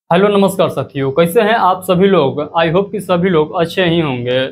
Hello नमस्कार साथियों, कैसे हैं आप सभी लोग। आई होप कि सभी लोग अच्छे ही होंगे।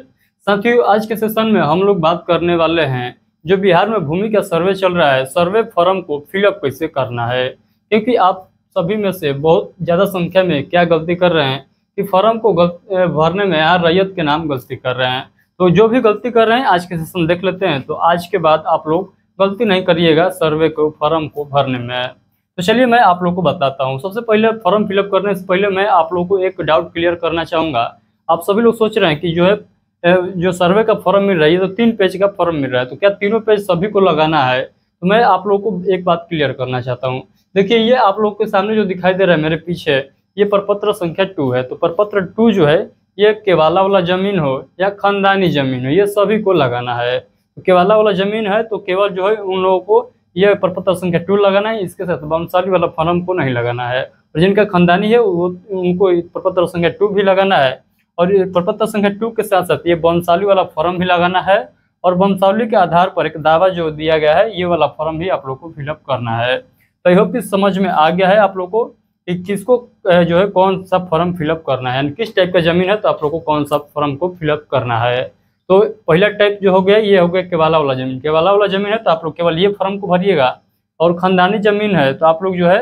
साथियों, आज के सेशन में हम लोग बात करने वाले हैं जो बिहार में भूमि का सर्वे चल रहा है, सर्वे फॉर्म को फिलअप कैसे करना है। क्योंकि आप सभी में से बहुत ज़्यादा संख्या में क्या गलती कर रहे हैं कि फॉर्म को भरने में यहाँ रैयत के नाम गलती कर रहे हैं। तो जो भी गलती कर रहे हैं आज के सेशन देख लेते हैं, तो आज के बाद आप लोग गलती नहीं करिएगा सर्वे को फॉर्म को भरने में। तो चलिए मैं आप लोग को बताता हूँ। सबसे पहले फॉर्म फिलअप करने से पहले मैं आप लोगों को एक डाउट क्लियर करना चाहूँगा। आप सभी लोग सोच रहे हैं कि जो है जो सर्वे का फॉर्म मिल रहा है, ये तो 3 पेज का फॉर्म मिल रहा है, तो क्या तीनों पेज सभी को लगाना है। तो मैं आप लोगों को एक बात क्लियर करना चाहता हूँ। देखिए, ये आप लोग के सामने जो दिखाई दे रहा है मेरे पीछे, ये प्रपत्र संख्या 2 है। तो प्रपत्र 2 जो है, ये केवाला वाला जमीन हो या खानदानी जमीन हो, ये सभी को लगाना है। तो केवाला वाला जमीन है तो केवल जो है उन लोगों को ये प्रपत्र संख्या 2 लगाना है, इसके साथ वंशावली वाला फॉर्म को नहीं लगाना है। और जिनका खानदानी है वो उनको प्रपत्र संख्या 2 भी लगाना है। और ये प्रपत्र संख्या 2 के साथ साथ ये वंशावली वाला फॉर्म भी लगाना है। और वंशावली के आधार पर एक दावा जो दिया गया है, ये वाला फॉर्म भी आप लोग को फिलअप करना है। तो आई होप कि समझ में आ गया है आप लोग को कि किसको जो है कौन सा फॉर्म फिलअप करना है, यानी किस टाइप का जमीन है तो आप लोग को कौन सा फॉर्म को फिलअप करना है। तो पहला टाइप जो हो गया, ये हो गया केवाला वाला जमीन। केवाला वाला जमीन है तो आप लोग केवल ये फॉर्म को भरिएगा। और खानदानी जमीन है तो आप लोग जो है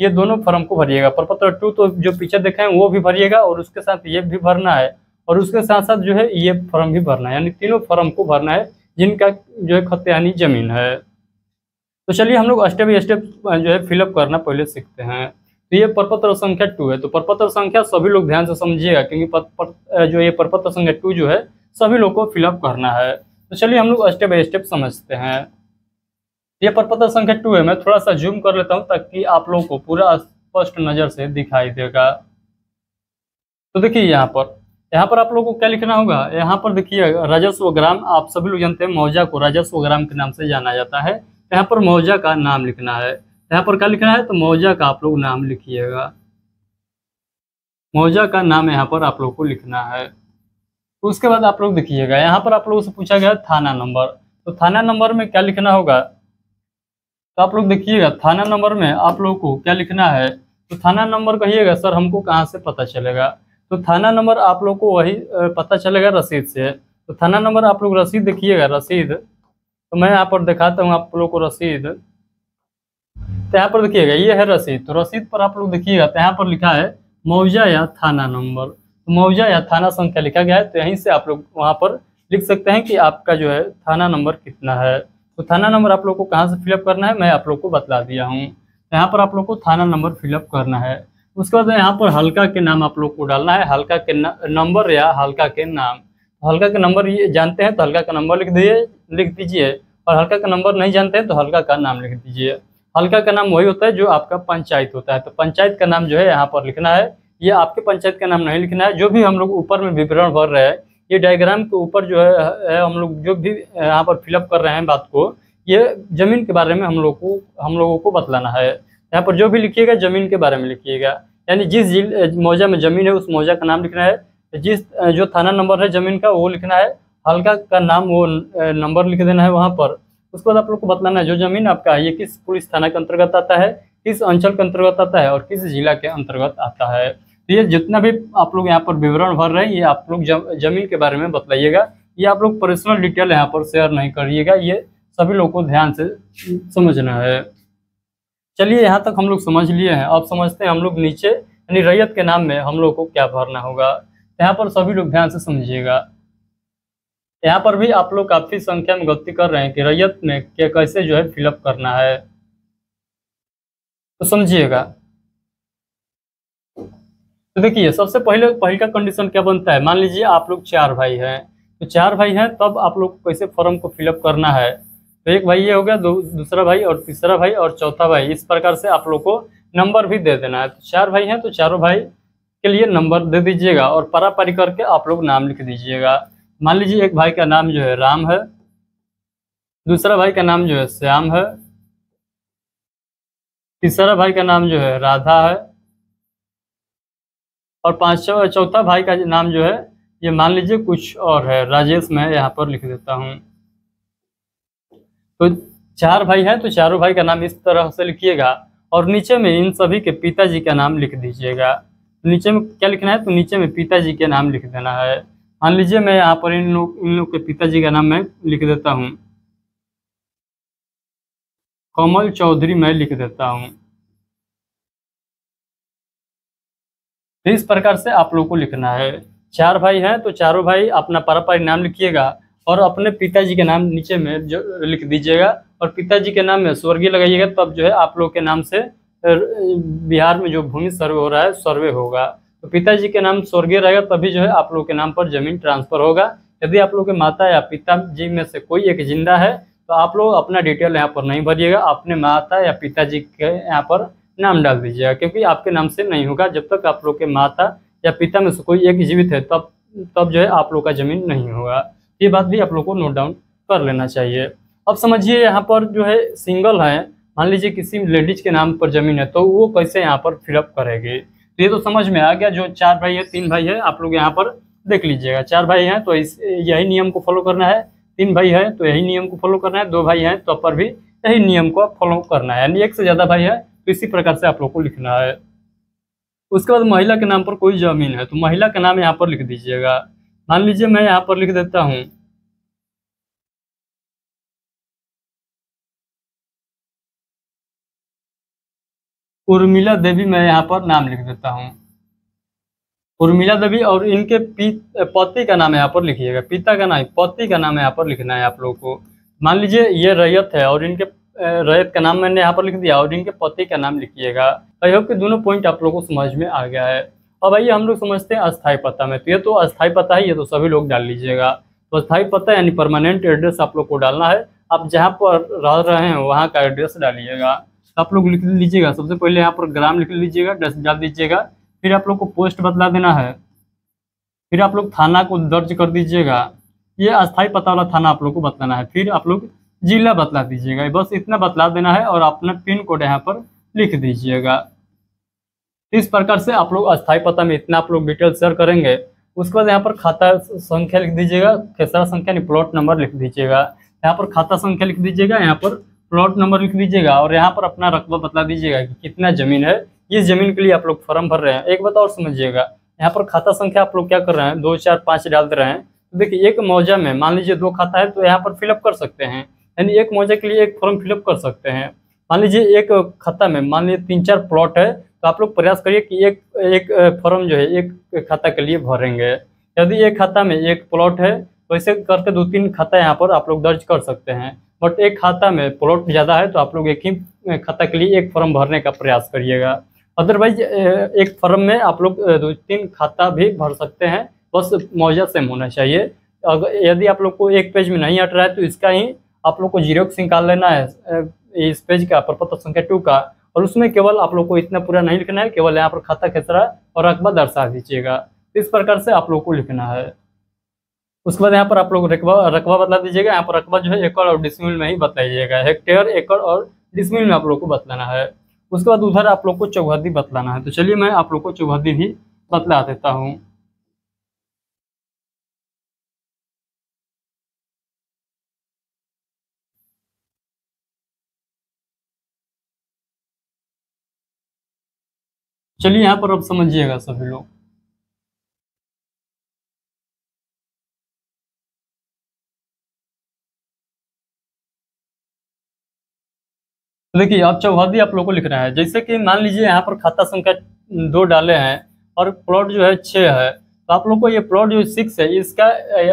ये दोनों फॉर्म को भरिएगा। प्रपत्र 2 तो जो पीछे देखे हैं वो भी भरिएगा, और उसके साथ ये भी भरना है, और उसके साथ साथ जो है ये फॉर्म भी भरना है, यानी तीनों फॉर्म को भरना है जिनका जो है खतियानी जमीन है। तो चलिए हम लोग स्टेप बाई स्टेप जो है फिलअप करना पहले सीखते हैं। तो ये प्रपत्र संख्या 2 है। तो प्रपत्र संख्या सभी लोग ध्यान से समझिएगा, क्योंकि जो ये प्रपत्र संख्या 2 जो है सभी लोग को फिलअप करना है। तो चलिए हम लोग स्टेप बाई स्टेप समझते हैं। ये प्रपत्र संख्या 2 है। मैं थोड़ा सा जूम कर लेता हूँ ताकि आप लोगों को पूरा स्पष्ट नजर से दिखाई देगा। तो देखिए यहाँ पर आप लोगों को क्या लिखना होगा। यहाँ पर देखिए राजस्व ग्राम, आप सभी लोग जानते हैं मौजा को राजस्व ग्राम के नाम से जाना जाता है। यहाँ पर मौजा का नाम लिखना है। यहाँ पर क्या लिखना है, तो मौजा का आप लोग नाम लिखिएगा। मौजा का नाम यहाँ पर आप लोग को लिखना है। तो उसके बाद आप लोग देखिएगा, यहाँ पर आप लोगों से पूछा गया थाना नंबर। तो थाना नंबर में क्या लिखना होगा, तो आप लोग देखिएगा थाना नंबर में आप लोग को क्या लिखना है। तो थाना नंबर कहिएगा सर हमको कहाँ से पता चलेगा। तो थाना नंबर आप लोग को वही पता चलेगा रसीद से। तो थाना नंबर आप लोग रसीद देखिएगा, रसीद। तो मैं यहाँ पर दिखाता हूँ आप लोग को रसीद। तो यहाँ पर देखिएगा ये है रसीद। तो रसीद पर आप लोग देखिएगा, तो यहाँ पर लिखा है मौजा या थाना नंबर। तो मौजा या थाना संख्या लिखा गया है, तो यहीं से आप लोग वहाँ पर लिख सकते हैं कि आपका जो है थाना नंबर कितना है। तो थाना नंबर आप लोग को कहाँ से फिलअप करना है मैं आप लोग को बतला दिया हूँ। तो यहाँ पर आप लोग को थाना नंबर फिलअप करना है। उसके बाद यहाँ पर हल्का के नाम आप लोग को डालना है, हल्का के नंबर या हल्का के नाम। तो हल्का के नंबर ये जानते हैं तो हल्का का नंबर लिख दीजिए। और हल्का का नंबर नहीं जानते हैं तो हल्का का नाम लिख दीजिए। हल्का का नाम वही होता है जो आपका पंचायत होता है। तो पंचायत का नाम जो है यहाँ पर लिखना है। ये आपके पंचायत का नाम नहीं लिखना है। जो भी हम लोग ऊपर में विवरण भर रहे हैं, ये डायग्राम के ऊपर जो है हम लोग जो भी यहाँ पर फिलअप कर रहे हैं बात को, ये जमीन के बारे में हम लोगों को बतलाना है। यहाँ पर जो भी लिखिएगा जमीन के बारे में लिखिएगा, यानी जिस मौजा में जमीन है उस मौजा का नाम लिखना है। जिस जो थाना नंबर है जमीन का वो लिखना है। हल्का का नाम वो नंबर लिख देना है वहाँ पर। उसके बाद आप लोग को बतलाना है जो जमीन आपका है ये किस पुलिस थाना के अंतर्गत आता है, किस अंचल के अंतर्गत आता है, और किस जिला के अंतर्गत आता है। तो ये जितना भी आप लोग यहाँ पर विवरण भर रहे हैं, ये आप लोग जमीन के बारे में बतलाइएगा। ये आप लोग पर्सनल डिटेल यहाँ पर शेयर नहीं करिएगा, ये सभी लोगों को ध्यान से समझना है। चलिए यहाँ तक हम लोग समझ लिए हैं। अब समझते हैं हम लोग नीचे, यानी रैयत के नाम में हम लोग को क्या भरना होगा। यहाँ पर सभी लोग ध्यान से समझिएगा। यहाँ पर भी आप लोग काफी संख्या में गलती कर रहे हैं कि रैयत में क्या कैसे जो है फिलअप करना है, तो समझिएगा। तो देखिए सबसे पहले का कंडीशन क्या बनता है। मान लीजिए आप लोग 4 भाई हैं, तो 4 भाई हैं तब आप लोग को कैसे फॉर्म को फिलअप करना है। तो एक भाई ये हो गया, दूसरा भाई और तीसरा भाई और चौथा भाई, इस प्रकार से आप लोग को नंबर भी दे देना है। तो 4 भाई हैं तो चारों भाई के लिए नंबर दे दीजिएगा और पारी करके आप लोग नाम लिख दीजिएगा। मान लीजिए एक भाई का नाम जो है राम है, दूसरा भाई का नाम जो है श्याम है, तीसरा भाई का नाम जो है राधा है, और चौथा भाई का नाम जो है ये मान लीजिए कुछ और है, राजेश। मैं यहाँ पर लिख देता हूँ। तो 4 भाई हैं तो चारों भाई का नाम इस तरह से लिखिएगा, और नीचे में इन सभी के पिताजी का नाम लिख दीजिएगा। नीचे में क्या लिखना है, तो नीचे में पिताजी के नाम लिख देना है। मान लीजिए मैं यहाँ पर इन लोग के पिताजी का नाम मैं लिख देता हूँ, कमल चौधरी मैं लिख देता हूँ। तो इस प्रकार से आप लोग को लिखना है। 4 भाई हैं तो चारों भाई अपना पारंपरिक नाम लिखिएगा और अपने पिताजी के नाम नीचे में जो लिख दीजिएगा, और पिताजी के नाम में स्वर्गीय लगाइएगा, तब जो है आप लोग के नाम से बिहार में जो भूमि सर्वे हो रहा है सर्वे होगा। तो पिताजी के नाम स्वर्गीय रहेगा तभी जो है आप लोग के नाम पर जमीन ट्रांसफर होगा। यदि आप लोग के माता या पिताजी में से कोई एक जिंदा है तो आप लोग अपना डिटेल यहाँ पर नहीं भरिएगा, अपने माता या पिताजी के यहाँ पर नाम डाल दीजिएगा, क्योंकि आपके नाम से नहीं होगा। जब तक आप लोग के माता या पिता में से कोई एक जीवित है तब जो है आप लोग का जमीन नहीं होगा। ये बात भी आप लोग को नोट डाउन कर लेना चाहिए। अब समझिए यहाँ पर जो है सिंगल है, मान लीजिए किसी लेडीज के नाम पर जमीन है तो वो कैसे यहाँ पर फिलअप करेगी। तो ये तो समझ में आ गया। जो 4 भाई है 3 भाई है आप लोग यहाँ पर देख लीजिएगा। 4 भाई हैं तो यही नियम को फॉलो करना है, 3 भाई है तो यही नियम को फॉलो करना है, 2 भाई हैं तो पर भी यही नियम को फॉलो करना है, यानी एक से ज़्यादा भाई है तो इसी प्रकार से आप लोग को लिखना है। उसके बाद महिला के नाम पर कोई जमीन है तो महिला का नाम यहाँ पर लिख दीजिएगा। मान लीजिए मैं यहाँ पर लिख देता हूँ उर्मिला देवी, मैं यहाँ पर नाम लिख देता हूँ उर्मिला देवी, और इनके पति का नाम यहाँ पर लिखिएगा। पिता का नाम, पति का नाम यहाँ पर लिखना है आप लोग को। मान लीजिए ये रैयत है और इनके रैयत का नाम मैंने यहाँ पर लिख दिया और इनके पति का नाम लिखिएगा। आई होप कि दोनों पॉइंट आप लोगों को समझ में आ गया है। अब आइए हम लोग समझते हैं अस्थायी पता में। तो ये तो अस्थायी पता है, ये तो सभी लोग डाल लीजिएगा। तो अस्थायी पता यानी परमानेंट एड्रेस आप लोग को डालना है। आप जहाँ पर रह रहे हैं वहाँ का एड्रेस डालिएगा। तो आप लोग लिख लीजिएगा, सबसे पहले यहाँ पर ग्राम लिख लीजिएगा, एड्रेस डाल दीजिएगा। फिर आप लोग को पोस्ट बतला देना है। फिर आप लोग थाना को दर्ज कर दीजिएगा, ये अस्थायी पता वाला थाना आप लोग को बतलाना है। फिर आप लोग जिला बतला दीजिएगा, बस इतना बतला देना है और अपना पिन कोड यहाँ पर लिख दीजिएगा। इस प्रकार से आप लोग अस्थायी पता में इतना आप लोग डिटेल शेयर करेंगे। उसके बाद यहाँ पर खाता संख्या लिख दीजिएगा, खेसरा संख्या नहीं प्लॉट नंबर लिख दीजिएगा। यहाँ पर खाता संख्या लिख दीजिएगा, यहाँ पर प्लॉट नंबर लिख दीजिएगा और यहाँ पर अपना रकबा बतला दीजिएगा कि कितना जमीन है। इस जमीन के लिए आप लोग फॉर्म भर रहे हैं। एक बात और समझिएगा, यहाँ पर खाता संख्या आप लोग क्या कर रहे हैं, 2 4 5 डाल दे रहे हैं। तो देखिए एक मौजा में मान लीजिए 2 खाता है तो यहाँ पर फिलअप कर सकते हैं, यानी एक मौजा के लिए एक फॉर्म फिलअप कर सकते हैं। मान लीजिए एक खाता में मान लीजिए 3 4 प्लॉट है तो आप लोग प्रयास करिए कि एक फॉर्म जो है एक खाता के लिए भरेंगे। यदि एक खाता में एक प्लॉट है तो ऐसे करके 2 3 खाता यहाँ पर आप लोग दर्ज कर सकते हैं। बट एक खाता में प्लॉट ज़्यादा है तो आप लोग एक ही खाता के लिए एक फॉर्म भरने का प्रयास करिएगा। अदरवाइज एक फॉर्म में आप लोग 2 3 खाता भी भर सकते हैं, बस मौजा सेम होना चाहिए। अगर यदि आप लोग को एक पेज में नहीं हट रहा है तो इसका ही आप लोग को जीरोक्स निकाल लेना है इस पेज का, प्रपत्र संख्या 2 का, और उसमें केवल आप लोग को इतना पूरा नहीं लिखना है, केवल यहाँ पर खाता खेसरा और रकबा दर्शा दीजिएगा। इस प्रकार से आप लोग को लिखना है। उसके बाद यहाँ पर आप लोग रकबा बतला दीजिएगा। यहाँ पर रकबा जो है एकड़ और डिसमिल में ही बताइएगा, हेक्टेयर एकड़ और डिसमिल में आप लोग को बतलाना है। उसके बाद उधर आप लोग को चौहद्दी बतलाना है। तो चलिए मैं आप लोग को चौहद्दी भी बतला देता हूँ। चलिए यहाँ पर अब समझिएगा सभी लोग। तो देखिए अब चौहद्दी आप लोग को लिखना है। जैसे कि मान लीजिए यहाँ पर खाता संख्या 2 डाले हैं और प्लॉट जो है 6 है, तो आप लोग को ये प्लॉट जो 6 है इसका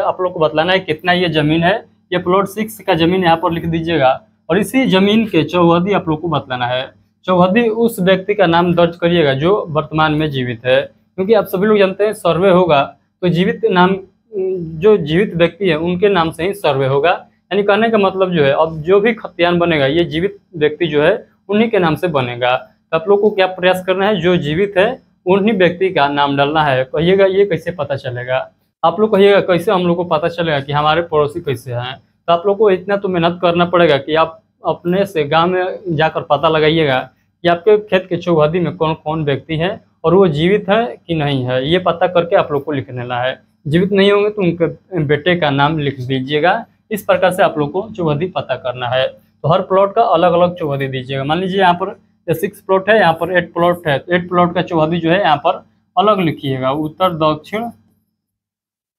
आप लोग को बतलाना है कितना ये जमीन है। ये प्लॉट 6 का जमीन यहाँ पर लिख दीजिएगा और इसी जमीन के चौहद्दी आप लोग को बतलाना है। चौहद्दी उस व्यक्ति का नाम दर्ज करिएगा जो वर्तमान में जीवित है, क्योंकि आप सभी लोग जानते हैं सर्वे होगा तो जीवित नाम, जो जीवित व्यक्ति है उनके नाम से ही सर्वे होगा। यानी कहने का मतलब जो है अब जो भी खतियान बनेगा ये जीवित व्यक्ति जो है उन्हीं के नाम से बनेगा। तो आप लोग को क्या प्रयास करना है, जो जीवित है उन्हीं व्यक्ति का नाम डालना है। कहिएगा ये कैसे पता चलेगा, आप लोग कहिएगा कैसे हम लोग को पता चलेगा कि हमारे पड़ोसी कैसे हैं। तो आप लोग को इतना तो मेहनत करना पड़ेगा कि आप अपने से गाँव में जाकर पता लगाइएगा कि आपके खेत के चौहद्दी में कौन कौन व्यक्ति है और वो जीवित है कि नहीं है। ये पता करके आप लोग को लिख लेना है। जीवित नहीं होंगे तो उनके बेटे का नाम लिख दीजिएगा। इस प्रकार से आप लोग को चौहद्दी पता करना है। तो हर प्लॉट का अलग अलग चौहद्दी दीजिएगा। मान लीजिए यहाँ पर 6 प्लॉट है, यहाँ पर 8 प्लॉट है, तो 8 प्लॉट का चौहद्दी जो है यहाँ पर अलग लिखिएगा, उत्तर दक्षिण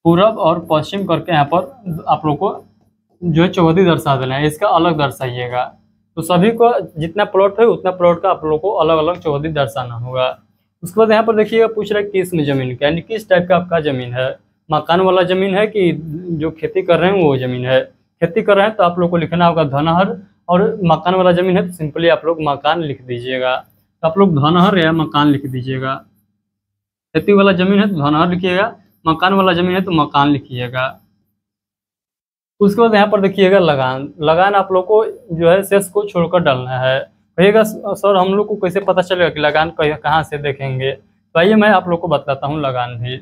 पूरब और पश्चिम करके यहाँ पर आप लोग को जो है चौहद्दी दर्शा देना है, इसका अलग दर्शाइएगा। तो सभी को जितना प्लॉट है उतना प्लॉट का आप लोग को अलग अलग चौहद्दी दर्शाना होगा। उसके बाद यहाँ पर देखिएगा पूछ रहा है किस में जमीन का, यानी किस टाइप का आपका जमीन है, मकान वाला जमीन है कि जो खेती कर रहे हैं वो जमीन है। खेती कर रहे हैं तो आप लोग को लिखना होगा धनहर, और मकान वाला जमीन है तो सिंपली आप लोग मकान लिख दीजिएगा। तो आप लोग धनहर या मकान लिख दीजिएगा। खेती वाला जमीन है तो धनहर लिखिएगा, मकान वाला जमीन है तो मकान लिखिएगा। उसके बाद यहाँ पर देखिएगा लगान। लगान आप लोग को जो है शेष को छोड़कर डालना है। कहिएगा सर हम लोग को कैसे पता चलेगा कि लगान कहाँ से देखेंगे, तो आइए मैं आप लोग को बताता हूँ लगान भी।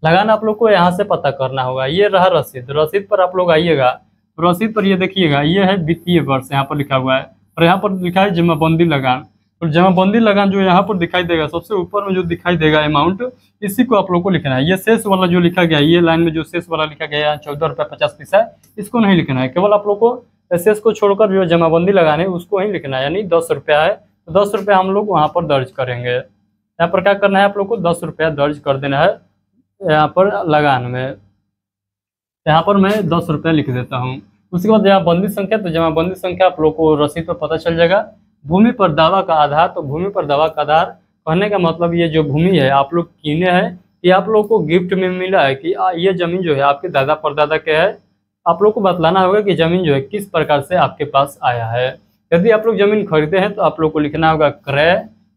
लगान आप लोग को यहाँ से पता करना होगा। ये रहा रसीद, रसीद पर आप लोग आइएगा, रसीद पर ये देखिएगा ये है वित्तीय वर्ष यहाँ पर लिखा हुआ है, और यहाँ पर लिखा है जमाबंदी लगान। और जमाबंदी लगान जो यहाँ पर दिखाई देगा सबसे ऊपर में जो दिखाई देगा अमाउंट, इसी को आप लोग को लिखना है। ये शेष वाला जो लिखा गया है, ये लाइन में जो शेष वाला लिखा गया है 14 रुपये 50 पैसा, इसको नहीं लिखना है। केवल आप लोग को शेष को छोड़कर जो जमाबंदी लगाने उसको ही लिखना है। यानी 10 रुपया है तो 10 रुपया हम लोग वहाँ पर दर्ज करेंगे। यहाँ पर क्या करना है, आप लोग को 10 रुपया दर्ज कर देना है यहाँ पर लगान में। यहाँ पर मैं 10 रुपया लिख देता हूँ। उसके बाद जमाबंदी संख्या, तो जमाबंदी संख्या आप लोग को रसीद पर पता चल जाएगा। भूमि पर दावा का आधार, तो भूमि पर दावा का आधार कहने का मतलब ये जो भूमि है आप लोग कीने हैं, ये आप लोग को गिफ्ट में मिला है कि ये जमीन जो है आपके दादा परदादा के है। आप लोग को बतलाना होगा कि जमीन जो है किस प्रकार से आपके पास आया है। यदि आप लोग जमीन खरीदे हैं तो आप लोग को लिखना होगा क्रय।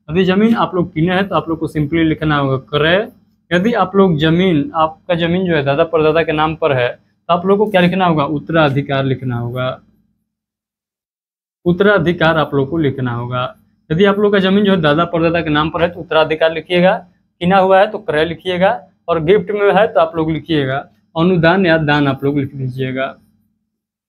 यदि जमीन आप लोग कीने हैं तो आप लोग को सिंपली लिखना होगा क्रय। यदि आप लोग जमीन, आपका जमीन जो है दादा परदादा के नाम पर है तो आप लोग को क्या लिखना होगा, उत्तराधिकार लिखना होगा। उत्तराधिकार आप लोग को लिखना होगा। यदि आप लोग का जमीन जो है दादा परदादा के नाम पर है तो उत्तराधिकार लिखिएगा, किना हुआ है तो क्रय लिखिएगा, और गिफ्ट में है तो आप लोग लिखिएगा अनुदान या दान आप लोग लिख दीजिएगा,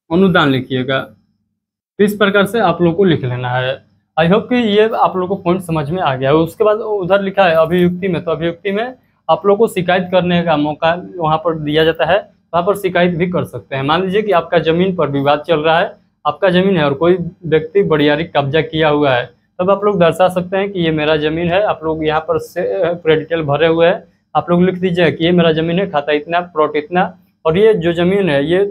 अनुदान लिखिएगा। तो इस प्रकार से आप लोग को लिख लेना है। आई होप कि ये आप लोग को पॉइंट समझ में आ गया है। उसके बाद उधर लिखा है अभियुक्ति में, तो अभियुक्ति में आप लोग को शिकायत करने का मौका वहाँ पर दिया जाता है, वहाँ पर शिकायत भी कर सकते हैं। मान लीजिए कि आपका जमीन पर विवाद चल रहा है, आपका जमीन है और कोई व्यक्ति बड़ियारी कब्जा किया हुआ है, तब आप लोग दर्शा सकते हैं कि ये मेरा जमीन है। आप लोग यहाँ पर से पूरा डिटेल भरे हुए हैं, आप लोग लिख दीजिए कि ये मेरा जमीन है, खाता इतना, प्लॉट इतना, और ये जो जमीन है ये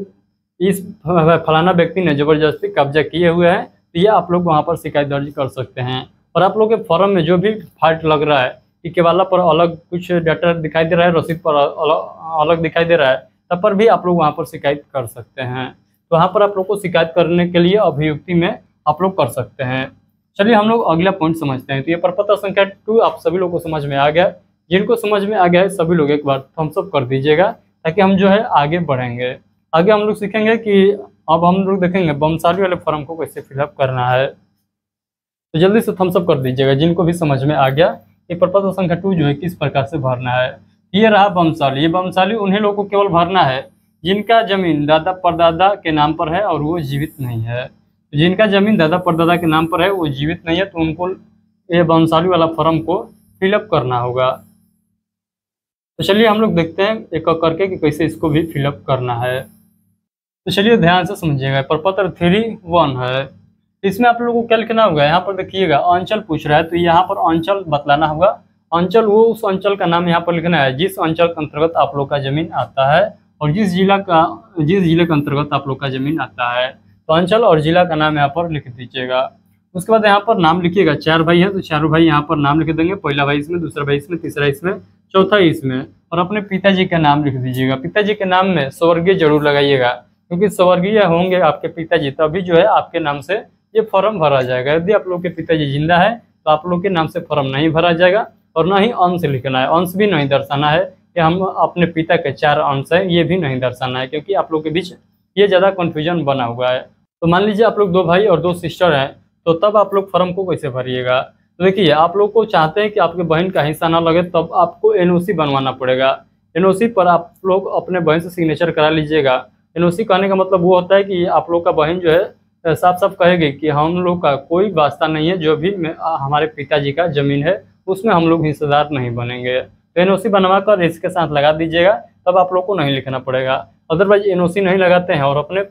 इस फलाना व्यक्ति ने जबरदस्ती कब्जा किए हुए हैं। तो ये आप लोग वहाँ पर शिकायत दर्ज कर सकते हैं। और आप लोग के फॉर्म में जो भी फॉल्ट लग रहा है कि केवाला पर अलग कुछ डाटा दिखाई दे रहा है, रसीद पर अलग दिखाई दे रहा है, तब पर भी आप लोग वहाँ पर शिकायत कर सकते हैं। तो वहाँ पर आप लोग को शिकायत करने के लिए अभियुक्ति में आप लोग कर सकते हैं। चलिए हम लोग अगला पॉइंट समझते हैं। तो ये प्रपत्र संख्या 2 आप सभी लोग को समझ में आ गया। जिनको समझ में आ गया है सभी लोग एक बार थम्स अप कर दीजिएगा, ताकि हम जो है आगे बढ़ेंगे। आगे हम लोग सीखेंगे कि अब हम लोग देखेंगे बमसाली वाले फॉर्म को कैसे फिलअप करना है। तो जल्दी से थम्स अप कर दीजिएगा जिनको भी समझ में आ गया। ये प्रपत्र संख्या 2 जो है किस प्रकार से भरना है। ये रहा बमसाली। ये बमसाली उन्हीं लोगों को केवल भरना है जिनका जमीन दादा परदादा के नाम पर है और वो जीवित नहीं है। जिनका जमीन दादा परदादा के नाम पर है वो जीवित नहीं है, तो उनको ये बमसाली वाला फॉर्म को फिलअप करना होगा। तो चलिए हम लोग देखते हैं एक एक करके कि कैसे इसको भी फिलअप करना है। तो चलिए ध्यान से समझिएगा। प्रपत्र 3(1) है, इसमें आप लोगों को क्या लिखना होगा। यहाँ पर देखिएगा अंचल पूछ रहा है, तो यहाँ पर अंचल बतलाना होगा। अंचल वो उस अंचल का नाम यहाँ पर लिखना है जिस अंचल के अंतर्गत आप लोग का जमीन आता है, और जिस जिले के अंतर्गत आप लोग का जमीन आता है। तो अंचल और जिला का नाम यहाँ पर लिख दीजिएगा। उसके बाद यहाँ पर नाम लिखिएगा। 4 भाई है तो चारों भाई यहाँ पर नाम लिख देंगे। पहला भाई इसमें, दूसरा भाई इसमें, तीसरा इसमें, चौथा इसमें, और अपने पिताजी का नाम लिख दीजिएगा। पिताजी के नाम में स्वर्गीय जरूर लगाइएगा, क्योंकि स्वर्गीय होंगे आपके पिताजी तभी जो है आपके नाम से ये फॉर्म भरा जाएगा। यदि आप लोग के पिताजी जिंदा है तो आप लोग के नाम से फॉर्म नहीं भरा जाएगा। और ना ही अंश लिखना है, अंश भी नहीं दर्शाना है कि हम अपने पिता के 4 अंश है, ये भी नहीं दर्शाना है, क्योंकि आप लोग के बीच ये ज़्यादा कन्फ्यूजन बना हुआ है। तो मान लीजिए आप लोग 2 भाई और 2 सिस्टर हैं, तो तब आप लोग फॉर्म को कैसे भरिएगा। तो देखिए आप लोग को चाहते हैं कि आपके बहन का हिस्सा ना लगे, तब आपको एनओसी बनवाना पड़ेगा। एनओसी पर आप लोग अपने बहन से सिग्नेचर करा लीजिएगा। एनओसी कहने का मतलब वो होता है कि आप लोग का बहन जो है साफ साफ कहेगी कि हम लोग का कोई वास्ता नहीं है, जो भी हमारे पिताजी का ज़मीन है उसमें हम लोग हिस्सेदार नहीं बनेंगे। तो एनओसी बनवा कर इसके साथ लगा दीजिएगा, तब आप लोग को नहीं लिखना पड़ेगा। अदरवाइज एनओसी नहीं लगाते हैं और अपने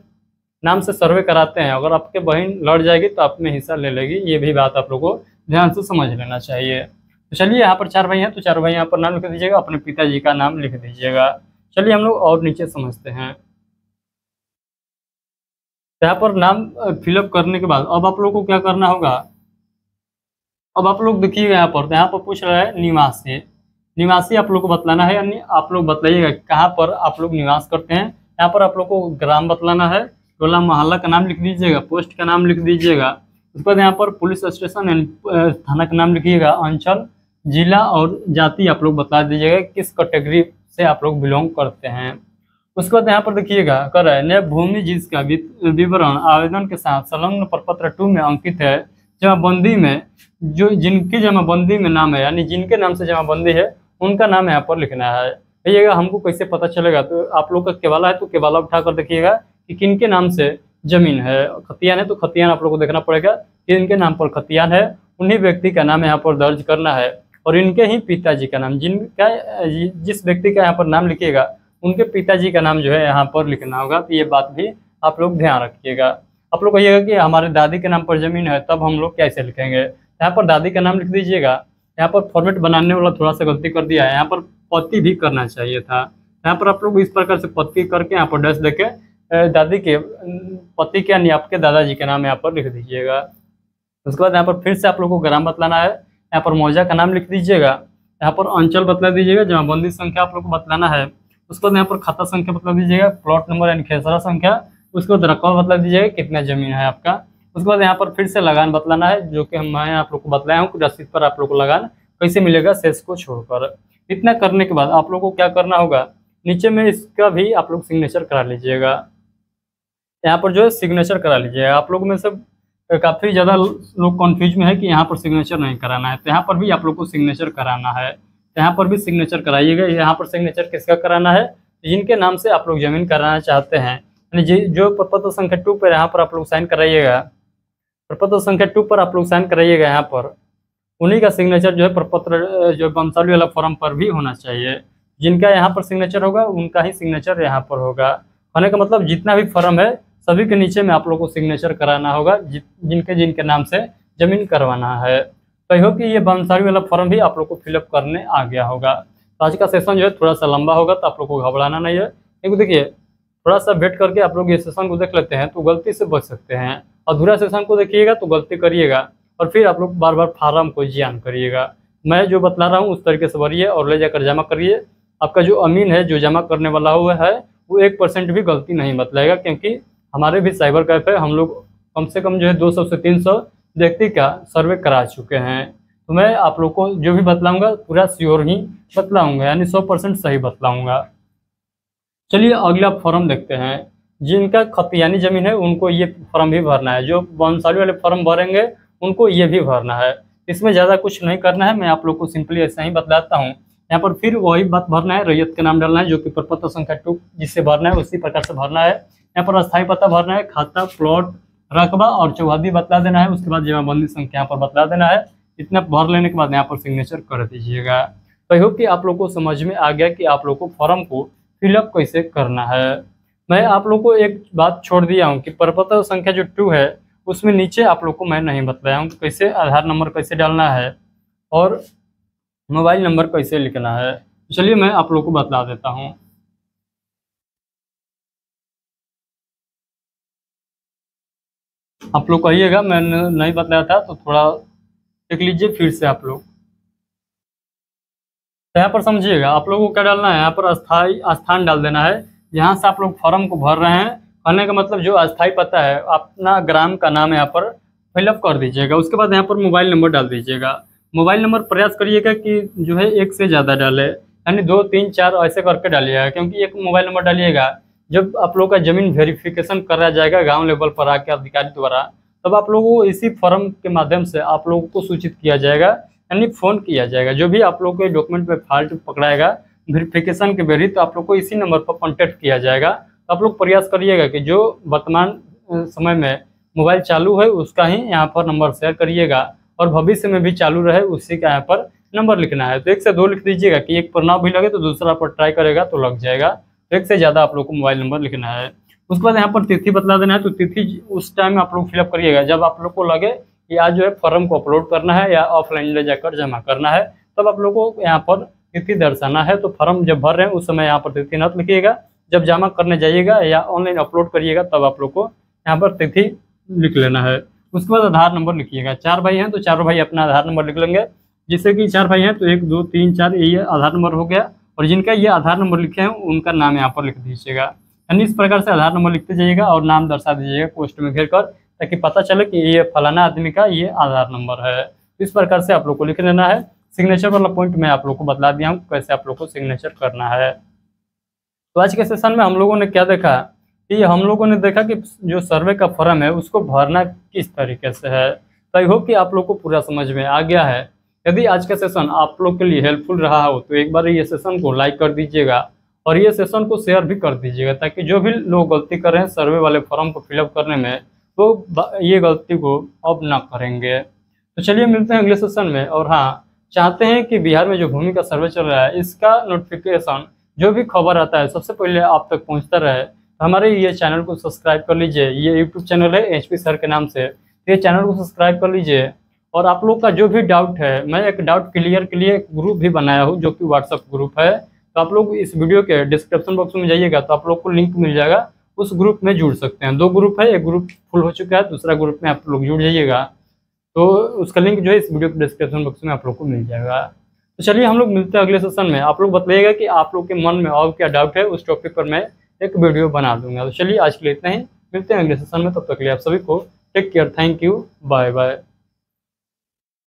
नाम से सर्वे कराते हैं, अगर आपके बहन लड़ जाएगी तो आप में हिस्सा ले लेगी। ये भी बात आप लोग को ध्यान से समझ लेना चाहिए। तो चलिए यहाँ पर 4 भाई हैं, तो 4 भाई यहाँ पर नाम लिख दीजिएगा, अपने पिताजी का नाम लिख दीजिएगा। चलिए हम लोग और नीचे समझते हैं। यहाँ पर नाम फिलअप करने के बाद अब आप लोग को क्या करना होगा। अब आप लोग देखिएगा यहाँ पर, तो यहाँ पर पूछ रहा है निवासी। निवासी आप लोग को बतलाना है, यानी आप लोग बतलाइएगा कहाँ पर आप लोग निवास करते हैं। यहाँ पर आप लोग को ग्राम बतलाना है, टोला मोहल्ला का नाम लिख दीजिएगा, पोस्ट का नाम लिख दीजिएगा। उसके बाद यहाँ पर पुलिस स्टेशन यानी थाना का नाम लिखिएगा, अंचल, जिला और जाति आप लोग बता दीजिएगा किस कैटेगरी से आप लोग बिलोंग करते हैं। उसके बाद यहाँ पर देखिएगा कर रहा है नया भूमि जिसका विवरण आवेदन के साथ संलग्न प्रपत्र 2 में अंकित है। जमाबंदी में जो जिनकी जमाबंदी में नाम है, यानी जिनके नाम से जमाबंदी है उनका नाम यहाँ पर लिखना है। देखिएगा हमको कैसे पता चलेगा, तो आप लोग का केवाला है तो केवाला उठा कर देखिएगा कि किनके नाम से जमीन है। खतियान है तो खतियान आप लोग को देखना पड़ेगा कि इनके नाम पर खतियान है, उन्हीं व्यक्ति का नाम यहाँ पर दर्ज करना है। और इनके ही पिताजी का नाम, जिनका जिस व्यक्ति का यहाँ पर नाम लिखिएगा उनके पिताजी का नाम जो है यहाँ पर लिखना होगा। तो ये बात भी आप लोग ध्यान रखिएगा। आप लोग कहिएगा कि हमारे दादी के नाम पर जमीन है, तब हम लोग कैसे लिखेंगे। यहाँ पर दादी का नाम लिख दीजिएगा। यहाँ पर फॉर्मेट बनाने वाला थोड़ा सा गलती कर दिया है, यहाँ पर पति भी करना चाहिए था। यहाँ पर आप लोग इस प्रकार से पति करके यहाँ पर डैश देके दादी के पति के यानी आपके दादाजी के नाम यहाँ पर लिख दीजिएगा। उसके बाद यहाँ पर फिर से आप लोग को ग्राम बतलाना है। यहाँ पर मौजा का नाम लिख दीजिएगा। यहाँ पर अंचल बतला दीजिएगा, जमाबंदी संख्या आप लोग को बतलाना है। उसके बाद यहाँ पर खाता संख्या बतला दीजिएगा, प्लॉट नंबर यानी खेसरा संख्या। उसके बाद रकबा बतला दीजिएगा कितना जमीन है आपका। उसके बाद यहाँ पर फिर से लगान बतलाना है, जो कि मैं आप लोग को बतलाया हूँ रसीद पर आप लोग को लगान कैसे मिलेगा शेष को छोड़कर। इतना करने के बाद आप लोग को क्या करना होगा, नीचे में इसका भी आप लोग सिग्नेचर करा लीजिएगा। यहाँ पर जो है सिग्नेचर करा लीजिएगा। आप लोग में सब काफ़ी ज़्यादा लोग कन्फ्यूज में है कि यहाँ पर सिग्नेचर नहीं कराना है, तो यहाँ पर भी आप लोग को सिग्नेचर कराना है। तो यहाँ पर भी सिग्नेचर कराइएगा। यहाँ पर सिग्नेचर किसका कराना है, जिनके नाम से आप लोग जमीन कराना चाहते हैं, यानी जो प्रपत्र संख्या 2 पर यहाँ पर आप लोग साइन कराइएगा। प्रपत्र संख्या 2 पर आप लोग साइन कराइएगा। यहाँ पर उन्हीं का सिग्नेचर जो है प्रपत्र जो वंशावली वाला फॉर्म पर भी होना चाहिए। जिनका यहाँ पर सिग्नेचर होगा उनका ही सिग्नेचर यहाँ पर होगा। होने का मतलब जितना भी फॉर्म है सभी के नीचे में आप लोग को सिग्नेचर कराना होगा, जिनके नाम से जमीन करवाना है। तो आई होप कि ये वंशावली वाला फॉर्म भी आप लोग को फिलअप करने आ गया होगा। तो आज का सेशन जो है थोड़ा सा लंबा होगा, तो आप लोग को घबराना नहीं है, क्योंकि देखिए थोड़ा सा वेट करके आप लोग ये सेशन को देख लेते हैं तो गलती से बच सकते हैं। अधूरा सेशन को देखिएगा तो गलती करिएगा और फिर आप लोग बार बार फार्म को जियान करिएगा। मैं जो बतला रहा हूँ उस तरीके से भरिए और ले जाकर जमा करिए। आपका जो अमीन है जो जमा करने वाला हुआ है वो 1% भी गलती नहीं बतलाएगा, क्योंकि हमारे भी साइबर कैफ है, हम लोग कम से कम जो है 200 से 300 व्यक्ति का सर्वे करा चुके हैं। तो मैं आप लोग को जो भी बतलाऊंगा पूरा श्योर ही बतलाऊंगा, यानी 100% सही बतलाऊंगा। चलिए अगला फॉर्म देखते हैं। जिनका खतियानी जमीन है उनको ये फॉर्म भी भरना है, जो वंशावली वाले फॉर्म भरेंगे उनको ये भी भरना है। इसमें ज़्यादा कुछ नहीं करना है, मैं आप लोग को सिंपली ऐसा ही बतलाता हूँ। यहाँ पर फिर वही बात भरना है, रैयत का नाम डालना है, जो कि प्रपत्र संख्या 2 जिससे भरना है उसी प्रकार से भरना है। यहाँ पर अस्थायी पता भरना है, खाता, प्लॉट, रकबा और चौहदी बतला देना है। उसके बाद जमाबंदी संख्या यहाँ पर बतला देना है। इतना भर लेने के बाद यहाँ पर सिग्नेचर कर दीजिएगा। तो आई होप कि आप लोग को समझ में आ गया कि आप लोग को फॉर्म को फिलअप कैसे करना है। मैं आप लोग को एक बात छोड़ दिया हूँ कि प्रपत्र संख्या जो 2 है उसमें नीचे आप लोग को मैं नहीं बतलाया हूँ कैसे आधार नंबर कैसे डालना है और मोबाइल नंबर कैसे लिखना है। चलिए मैं आप लोग को बतला देता हूँ। आप लोग कहिएगा मैंने नहीं बताया था तो थोड़ा देख लीजिए फिर से आप लोग। तो यहाँ पर समझिएगा आप लोगों को क्या डालना है, यहाँ पर अस्थाई स्थान डाल देना है जहाँ से आप लोग फॉर्म को भर रहे हैं। कहने का मतलब जो अस्थाई पता है अपना ग्राम का नाम यहाँ पर फिलअप कर दीजिएगा। उसके बाद यहाँ पर मोबाइल नंबर डाल दीजिएगा। मोबाइल नंबर प्रयास करिएगा कि जो है 1 से ज़्यादा डाले, यानी 2, 3, 4 ऐसे करके डालिएगा, क्योंकि एक मोबाइल नंबर डालिएगा जब आप लोग का ज़मीन वेरिफिकेशन करा जाएगा गांव लेवल पर आके अधिकारी द्वारा, तब आप लोगों को इसी फॉर्म के माध्यम से आप लोगों को सूचित किया जाएगा, यानी फ़ोन किया जाएगा। जो भी आप लोग के डॉक्यूमेंट में फॉल्ट पकड़ाएगा वेरिफिकेशन के बेरी, तो आप लोग को इसी नंबर पर कॉन्टैक्ट किया जाएगा। तो आप लोग प्रयास करिएगा कि जो वर्तमान समय में मोबाइल चालू है उसका ही यहाँ पर नंबर शेयर करिएगा और भविष्य में भी चालू रहे उसी का यहाँ पर नंबर लिखना है। तो 1 से 2 लिख दीजिएगा कि एक पर ना भी लगे तो दूसरा पर ट्राई करेगा तो लग जाएगा। तो 1 से ज़्यादा आप लोग को मोबाइल नंबर लिखना है। उसके बाद यहाँ पर तिथि बतला देना है, तो तिथि उस टाइम आप लोग फिलअप करिएगा जब आप लोग को लगे कि आज जो है फॉर्म को अपलोड करना है या ऑफलाइन ले जाकर जमा करना है, तब आप लोगों को यहाँ पर तिथि दर्शाना है। तो फॉर्म जब भर रहे हैं उस समय यहाँ पर तिथि नत लिखिएगा, जब जमा करने जाइएगा या ऑनलाइन अपलोड करिएगा तब आप लोग को यहाँ पर तिथि लिख लेना है। उसके बाद आधार नंबर लिखिएगा। 4 भाई हैं तो चारों भाई अपना आधार नंबर लिख लेंगे, जिससे कि 4 भाई हैं तो 1 2 3 4 ये आधार नंबर हो गया, और जिनका ये आधार नंबर लिखे हैं उनका नाम यहाँ पर लिख दीजिएगा। यानी इस प्रकार से आधार नंबर लिखते जाइएगा और नाम दर्शा दीजिएगा पोस्ट में घेर कर, ताकि पता चले कि ये फलाना आदमी का ये आधार नंबर है। इस प्रकार से आप लोग को लिख लेना है। सिग्नेचर वाला पॉइंट मैं आप लोग को बतला दिया हूँ कैसे आप लोग को सिग्नेचर करना है। तो आज के सेशन में हम लोगों ने क्या देखा कि हम लोगों ने देखा कि जो सर्वे का फॉर्म है उसको भरना किस तरीके से है। तो आई होप कि आप लोग को पूरा समझ में आ गया है। यदि आज का सेशन आप लोग के लिए हेल्पफुल रहा हो तो एक बार ये सेशन को लाइक कर दीजिएगा और ये सेशन को शेयर भी कर दीजिएगा, ताकि जो भी लोग गलती कर रहे हैं सर्वे वाले फॉर्म को फिलअप करने में तो ये गलती को अब ना करेंगे। तो चलिए मिलते हैं अगले सेशन में। और हाँ, चाहते हैं कि बिहार में जो भूमि का सर्वे चल रहा है इसका नोटिफिकेशन जो भी खबर आता है सबसे पहले आप तक पहुंचता रहे, तो हमारे ये चैनल को सब्सक्राइब कर लीजिए। ये यूट्यूब चैनल है HP सर के नाम से, ये चैनल को सब्सक्राइब कर लीजिए। और आप लोग का जो भी डाउट है, मैं एक डाउट क्लियर के लिए एक ग्रुप भी बनाया हूँ जो कि व्हाट्सअप ग्रुप है। तो आप लोग इस वीडियो के डिस्क्रिप्शन बॉक्स में जाइएगा तो आप लोग को लिंक मिल जाएगा, उस ग्रुप में जुड़ सकते हैं। 2 ग्रुप है, एक ग्रुप फुल हो चुका है, दूसरा ग्रुप में आप लोग जुड़ जाइएगा। तो उसका लिंक जो है इस वीडियो के डिस्क्रिप्शन बॉक्स में आप लोग को मिल जाएगा। तो चलिए हम लोग मिलते हैं अगले सेशन में। आप लोग बताइएगा कि आप लोग के मन में और क्या डाउट है, उस टॉपिक पर मैं एक वीडियो बना दूंगा। तो चलिए आज के लिए इतना ही, मिलते हैं अगले सेशन में। तब तक के लिए आप सभी को take care, thank you, bye bye.